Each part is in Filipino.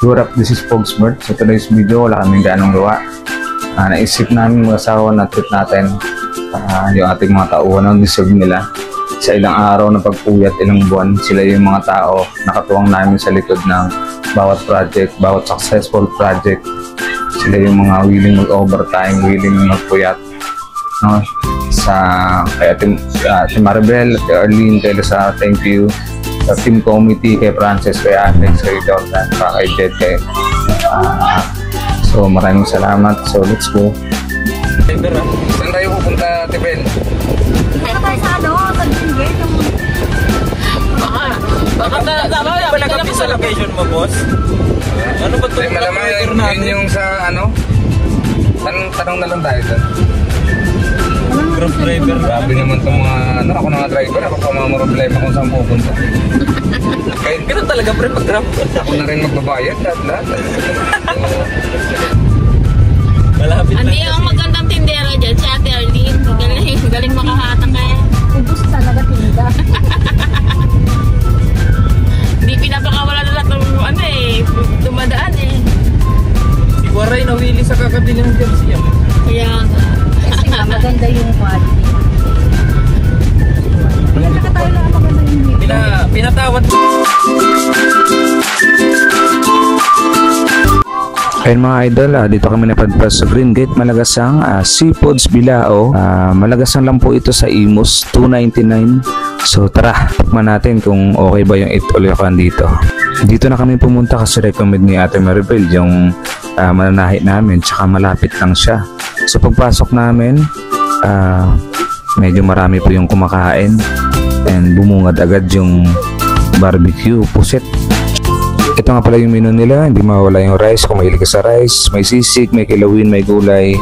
What up, this is Pogsbert. Sa today's video, wala kaming ganong gawa. Naisip namin mag-asawa na trip natin yung ating mga tauhan ang deserve nila. Sa ilang araw na pagpuyat, ilang buwan, sila yung mga tao nakatuwang namin sa likod ng bawat project, bawat successful project. Sila yung mga willing mag-overtime, willing magpuyat. No? Kay Ate Maribel, Ate Arlene, kay Lisa, thank you. Sa team committee, kay Frances, kay Alex, kay Jordan, kay Jed, so maraming salamat. So let's go. Saan tayo pupunta, Ate Bel? Tayo tayo sa sa Gate. Baka ba nagkapi sa location mo, boss? Ano ba ito? Malamang yun yung sa tanong na lang tayo doon. Group driver. Grabe naman itong mga, ako na nga driver, ako pa mga problema kung saan pupunta. Kahit gano'n talaga, pre, mag-grab. Ako na rin magbabayad, lahat. Malapit lang. Hindi, ang magandang tindera dyan, si Ate Arlene. Galing makahatang kaya. Ubus talaga tinda. Hindi pinapakawala na lahat ng dumadaan eh. Si Waray nawili sa kakabilang jersey yan. Kaya Kasi nga, maganda yung quality. Maganda ka tayo lang maganda yung Pinatawad. Ayun mga idol, dito kami napadpas sa Green Gate, Malagasang, Seafoods Bilao. Malagasang lang po ito sa Imus, 299. So tara, tikman natin kung okay ba yung itulyokan dito. Dito na kami pumunta kasi recommend ni Ate Maribel yung mananahi namin, tsaka malapit lang siya. So pagpasok namin, medyo marami po yung kumakain and bumungad agad yung barbecue, puset. Ito nga pala yung menu nila, hindi mawala yung rice kung mahilig ka sa rice, may sisig, may kilawin, may gulay,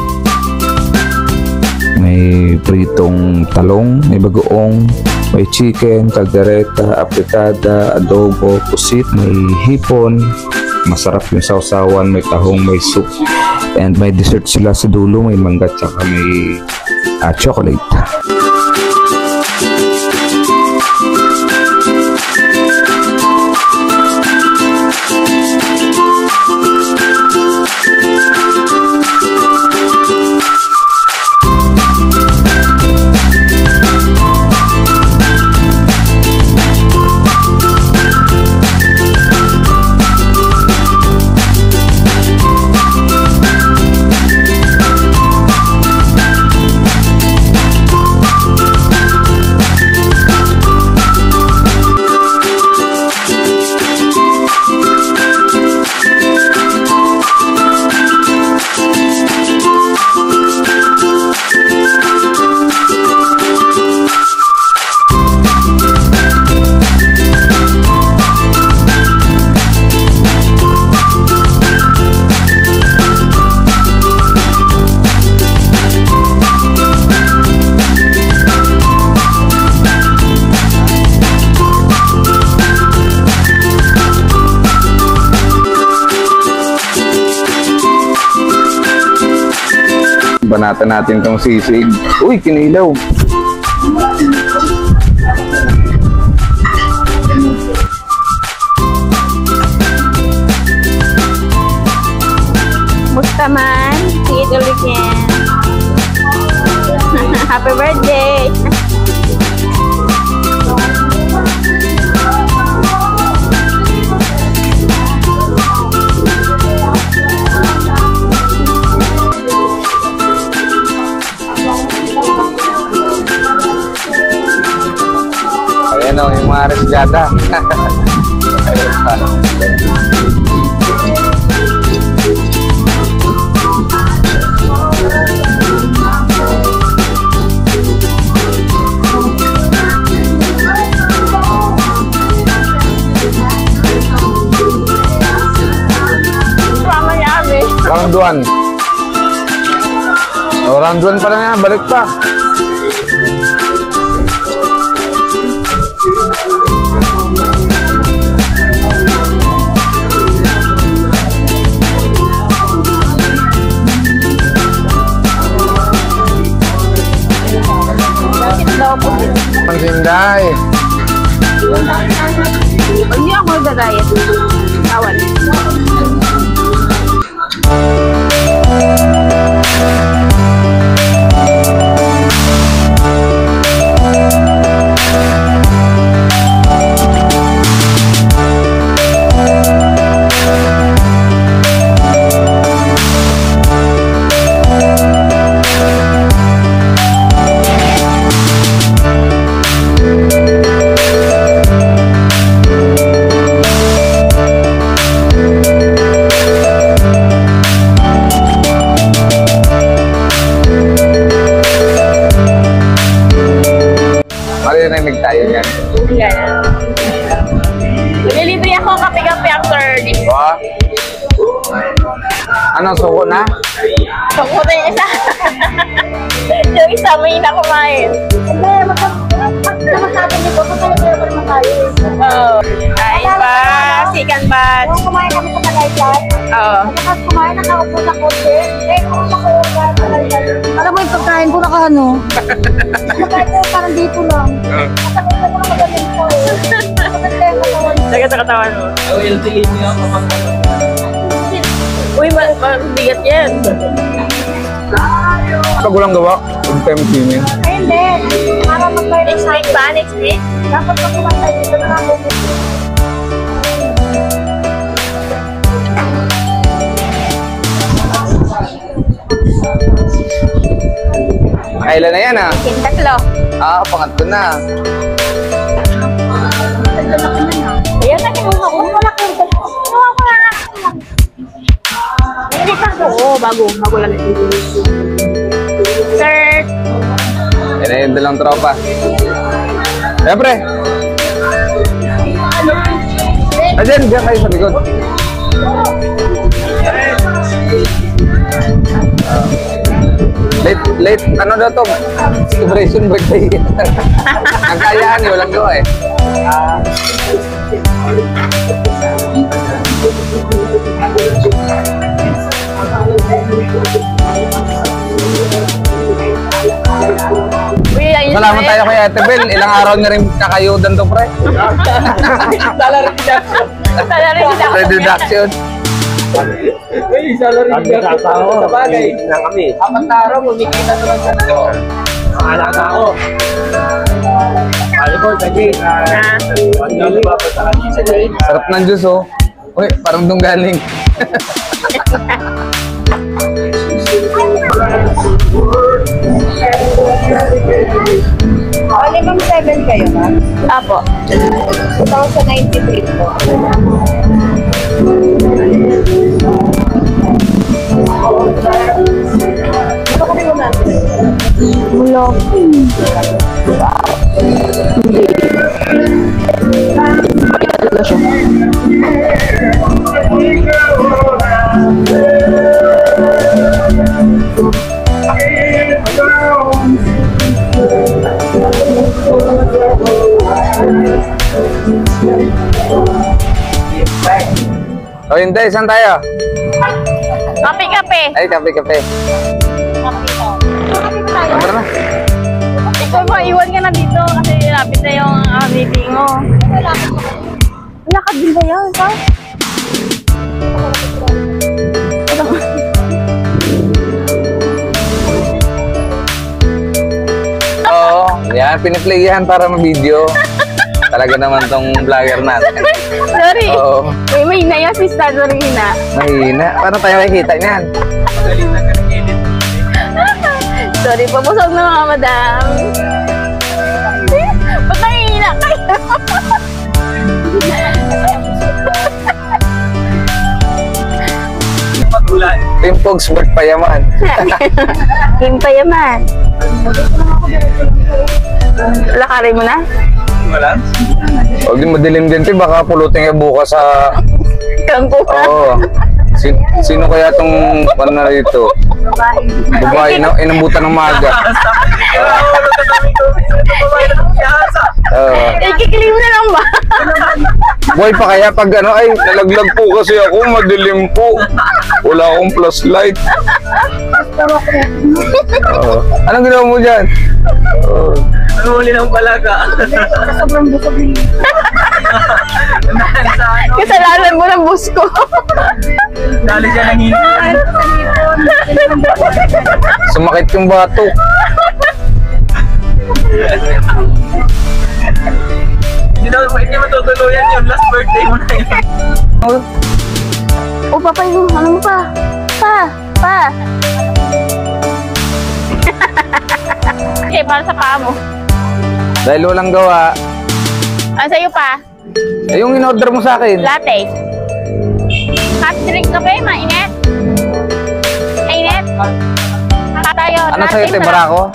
may pritong talong, may bagoong, may chicken, caldereta, apritada, adobo, pusit, may hipon, masarap yung sausawan, may tahong, may soup, and may dessert sila sa dulo, may mangga tsaka may chocolate. Banatan natin tong sisig. Uy, kinilaw. musta man, see it ulit yan. Happy birthday! Ayan o, yung mga resyada. Round 1. Oh, round 1 pa lang yan, balik pa. Pansinday. Hindi ako magdadayet. Bawal. Ano, suko na? Suko na yung isa. Yung isa, may na kumain. Hindi, masabi niyo po, magkakaroon naman tayo. Oo. Ay ba? Sikan ba? Nung kumain kami sa Tagaytay, Oo. pagkat kumain, nakaupo sa kotse. Kung ako sa Tagaytay. Alam mo yung pagkain ko ano? Pagkain ko parang dito lang. Masakit ko lang magaling ko eh. Sagat sa katawan mo. LTE niya ako Uy, mabigat yan. Pag walang gawa, time swimming. Ay, hindi. Para magbayad Next week ba? Next week? dapat pag kumain dito na ako. Kailan na yan ah? Tatlo. Pangatlo na. Ayan na, kinuha ko. Wala ko. Kinuha ko na. Hindi pa ko. Oo, bago. Bago lang. Sir. Yan na yung dalang tropa. Siyempre. Diyan kayo sa likod. Late, ano daw to? Celebration birthday. Ang kayaan, walang gawa eh. Uy, ayun. Salamat tayo kay Ate Bel. Ilang araw na rin kakayudan to, pre. Salary deduction. Reduction. Uy, salary niya sa bagay. Na kami. 4 na araw, kumikita naman sa ito. Alaga ako. Alam ko, kasi, ano ba pa sa kanina sa day? Sarap ng juice, oh. Uy, parang doon galing. Only bang 7 kayo ba? Apo. 2093 po. Ito kami mo natin. Wala. Talaga siya. O, hindi. Saan tayo? Kape-kape. Ay, kape-kape. Tara na. Ikaw mo, iwan ka na dito kasi lapit na yung meeting mo. Lakad din ba yan? Ikaw? Oo, yan. Piniplayan para ma-video. Talaga naman tong vlogger natin. Sorry. Oo. May hina yung si Stan. Sorry, hina. Mahina. Paano tayo makikita niyan? Magaling na ka nag-edit. Sorry, papusog na mga madam. Ba't nangihina kayo? Magulan. Team Pogs, work pa yaman. Himpayaman. Lakarin mo na? Wala? Huwag din madilim din, te. Baka pulutin ka bukas sa... Kampo ka. Oo. Sino kaya tong ano na rito? Babae na inambutan ng maga. Ikikili mo na lang ba? Boy pa kaya pag ano, ay nalaglag po kasi ako, madilim po. Wala akong flashlight. Anong ginawa mo dyan? Ano huli ng palaga? Sobrang busog din. Kasalanan mo ng bus ko. Dali siya ng hingin. Sumakit yung bato. Hindi matutuluyan yun. Last birthday mo na yun. O, papa, yung ano mo pa? Pa! Okay, para sa paa mo. Dahil walang gawa. Ano sa'yo pa? Eh, yung in-order mo sa akin. Latte. Hot drink ka ba? Mainit? Mainit? Tayo. Ano sa'yo, te? Barako?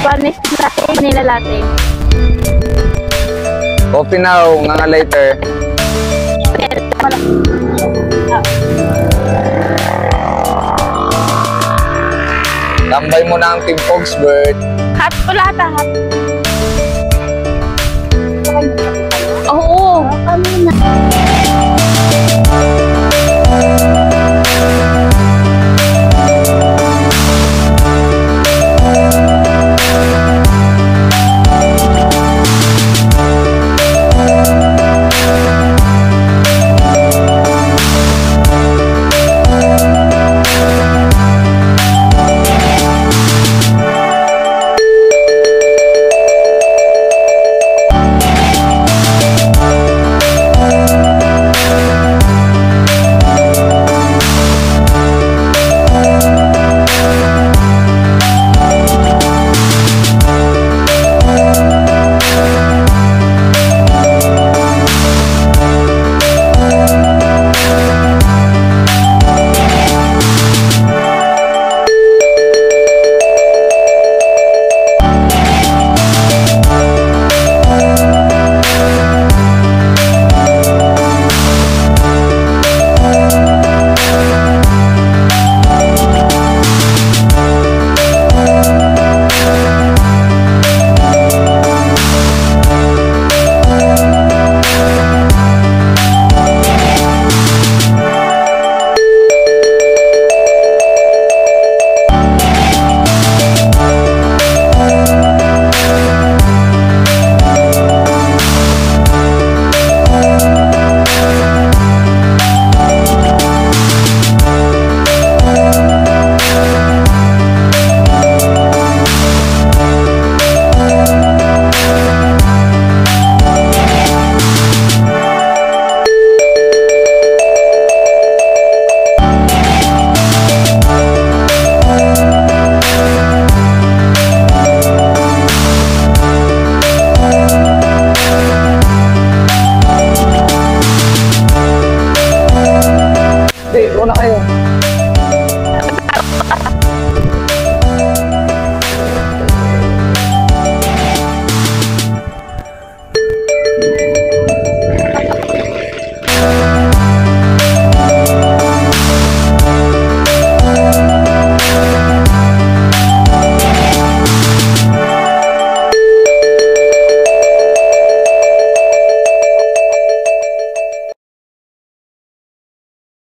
Spanish latte, vanilla latte. Coffee now, nga later. Tambay mo na ang Team Fogsbert. Hot po lahat, hot.